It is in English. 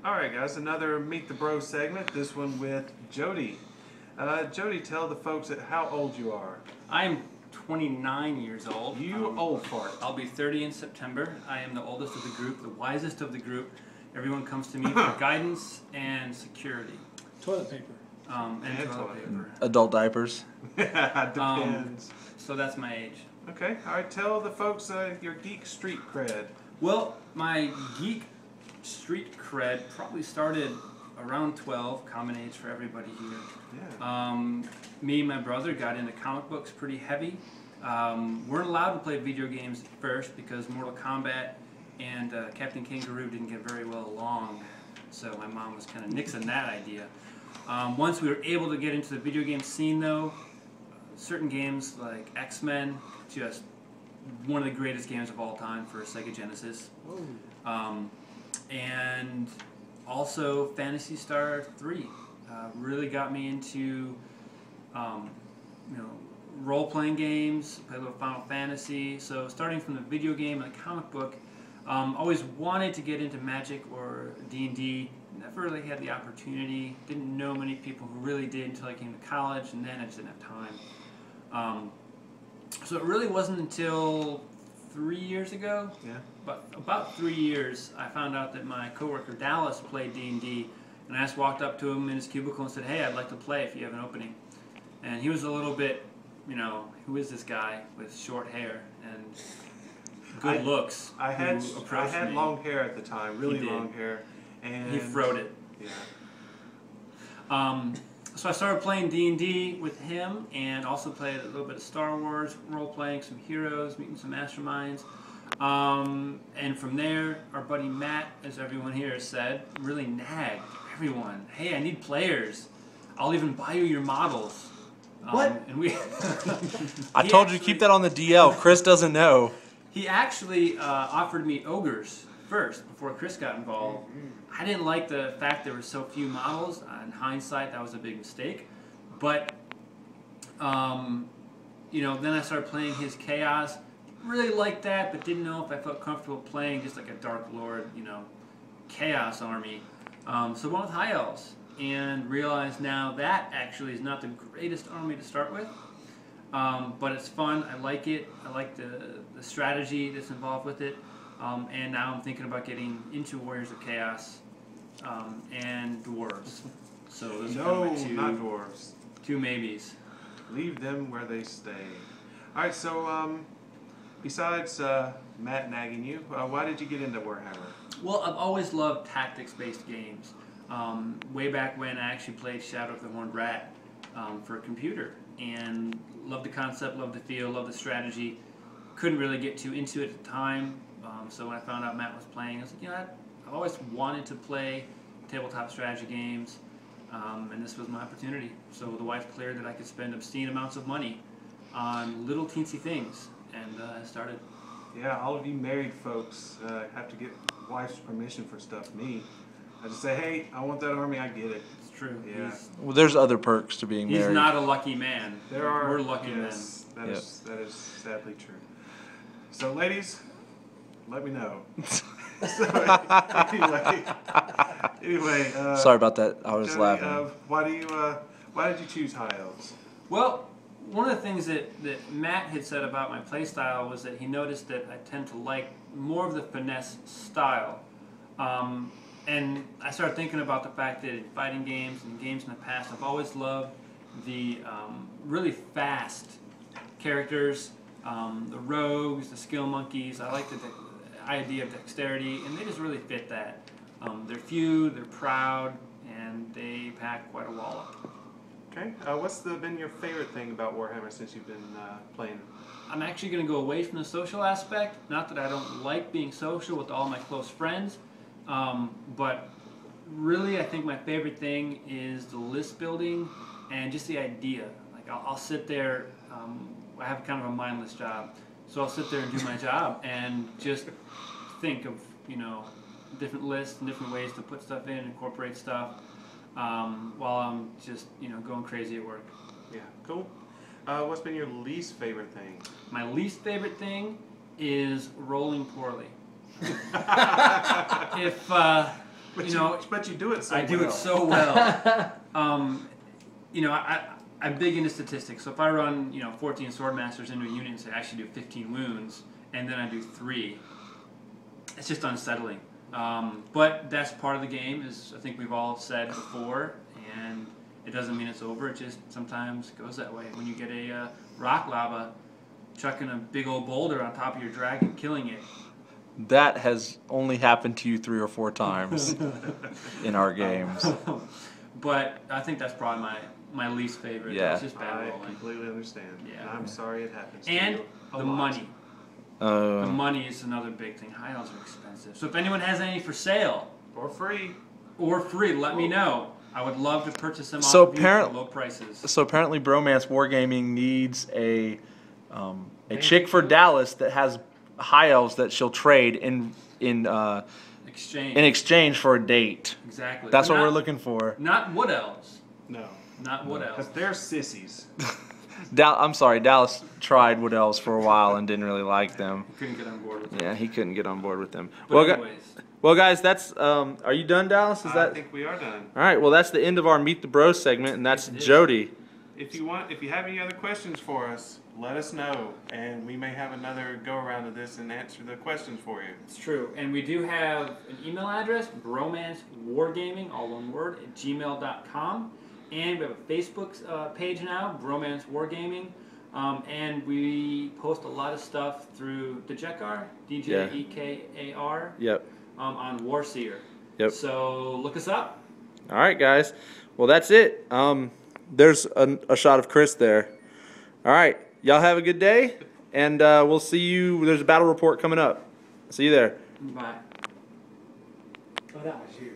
Alright guys, another Meet the Bro segment, this one with Jody. Jody, tell the folks how old you are. I'm 29 years old. You old fart. I'll be 30 in September. I am the oldest of the group, the wisest of the group. Everyone comes to me for guidance and security. Toilet paper. And toilet paper. Adult diapers. Depends. So that's my age. Okay, alright, tell the folks your geek street cred. Well, my geek street cred probably started around 12, common age for everybody here. Yeah. Me and my brother got into comic books pretty heavy. Weren't allowed to play video games at first because Mortal Kombat and Captain Kangaroo didn't get very well along. So my mom was kind of nixing that idea. Once we were able to get into the video game scene though, certain games like X-Men, just one of the greatest games of all time for Sega Genesis. And also Phantasy Star 3 really got me into role-playing games, played a little Final Fantasy. So starting from the video game and the comic book, always wanted to get into Magic or D&D. Never really had the opportunity. Didn't know many people who really did until I came to college, and then I just didn't have time. So it really wasn't until 3 years ago, but about 3 years, I found out that my coworker Dallas played D&D, and I just walked up to him in his cubicle and said, "Hey, I'd like to play if you have an opening." And he was a little bit, who is this guy with short hair and good looks? I had long hair at the time, really long hair, and he froed it. Yeah. So I started playing D&D with him, and also played a little bit of Star Wars, role-playing some heroes, meeting some masterminds. And from there, our buddy Matt, as everyone here has said, really nagged everyone. "Hey, I need players. I'll even buy you your models." What? And we I told you to keep that on the DL. Chris doesn't know. He actually offered me ogres first, before Chris got involved. I didn't like the fact there were so few models. In hindsight, that was a big mistake. But, then I started playing his Chaos. Really liked that, but didn't know if I felt comfortable playing just like a Dark Lord, Chaos army. So went with High Elves, and realized now that actually is not the greatest army to start with. But it's fun. I like it. I like the strategy that's involved with it. And now I'm thinking about getting into Warriors of Chaos and Dwarves. So those are kind of my not dwarves. two maybes. Leave them where they stay. Alright, so besides Matt nagging you, why did you get into Warhammer? Well, I've always loved tactics-based games. Way back when I actually played Shadow of the Horned Rat for a computer. And loved the concept, loved the feel, loved the strategy. Couldn't really get too into it at the time. So when I found out Matt was playing, I was like, I've always wanted to play tabletop strategy games, and this was my opportunity. So the wife cleared that I could spend obscene amounts of money on little teensy things, and I started. Yeah, all of you married folks have to get wife's permission for stuff. Me, I just say, "Hey, I want that army," I get it. It's true. Yeah. Well, there's other perks to being married. He's not a lucky man. We're lucky men. That is sadly true. So, ladies, let me know. So, anyway. Sorry about that. I was Jody, laughing. Why did you choose High Elves? Well, one of the things that Matt had said about my playstyle was that he noticed that I tend to like more of the finesse style. And I started thinking about the fact that in fighting games and games in the past, I've always loved the really fast characters, the rogues, the skill monkeys. I like the idea of dexterity, and they just really fit that. They're few, they're proud, and they pack quite a wallop. Okay. What's been your favorite thing about Warhammer since you've been playing? I'm actually going to go away from the social aspect. Not that I don't like being social with all my close friends, but really I think my favorite thing is the list building and just the idea. Like I'll sit there, I have kind of a mindless job, so I'll sit there and do my job and just think of, different lists and different ways to put stuff in, incorporate stuff, while I'm just, going crazy at work. Yeah, cool. What's been your least favorite thing? My least favorite thing is rolling poorly. But you know, but you do it so I do well. it so well. You know, I'm big into statistics. So if I run, 14 Swordmasters into a unit and say I should do 15 wounds, and then I do 3, it's just unsettling. But that's part of the game, as I think we've all said before, and it doesn't mean it's over. It just sometimes goes that way. When you get a rock lava chucking a big old boulder on top of your dragon, killing it. That has only happened to you 3 or 4 times in our games. But I think that's probably my least favorite. Yeah. It's just bad I rolling. completely understand. Yeah. I'm sorry it happens. And to you a the lot. money. The money is another big thing. High elves are expensive. So if anyone has any for sale Or free. or free, let me know. I would love to purchase them So off of you for low prices. So apparently Bromance WarGaming needs a chick for Dallas that has high elves that she'll trade in exchange for a date. Exactly. That's But what not- we're looking for. Not wood elves. No. Not wood elves. Because they're sissies. I'm sorry, Dallas tried wood elves for a while and didn't really like them. Couldn't get on board with it. Yeah, he couldn't get on board with them. But anyways, Well, guys, that's. Are you done, Dallas? I think we are done. All right. Well, that's the end of our Meet the Bros segment, and that's Yes, it is. Jody. If you have any other questions for us, let us know, and we may have another go around of this and answer the questions for you. it's true. And we do have an email address, bromancewargaming, all one word, at gmail.com. And we have a Facebook page now, Bromance WarGaming. And we post a lot of stuff through Dejekar, DJEKAR, Yep. on Warseer. Yep. So look us up. All right, guys. Well, that's it. There's a shot of Chris there. All right. Y'all have a good day, and we'll see you. There's a battle report coming up. See you there. Bye. Oh, that was you.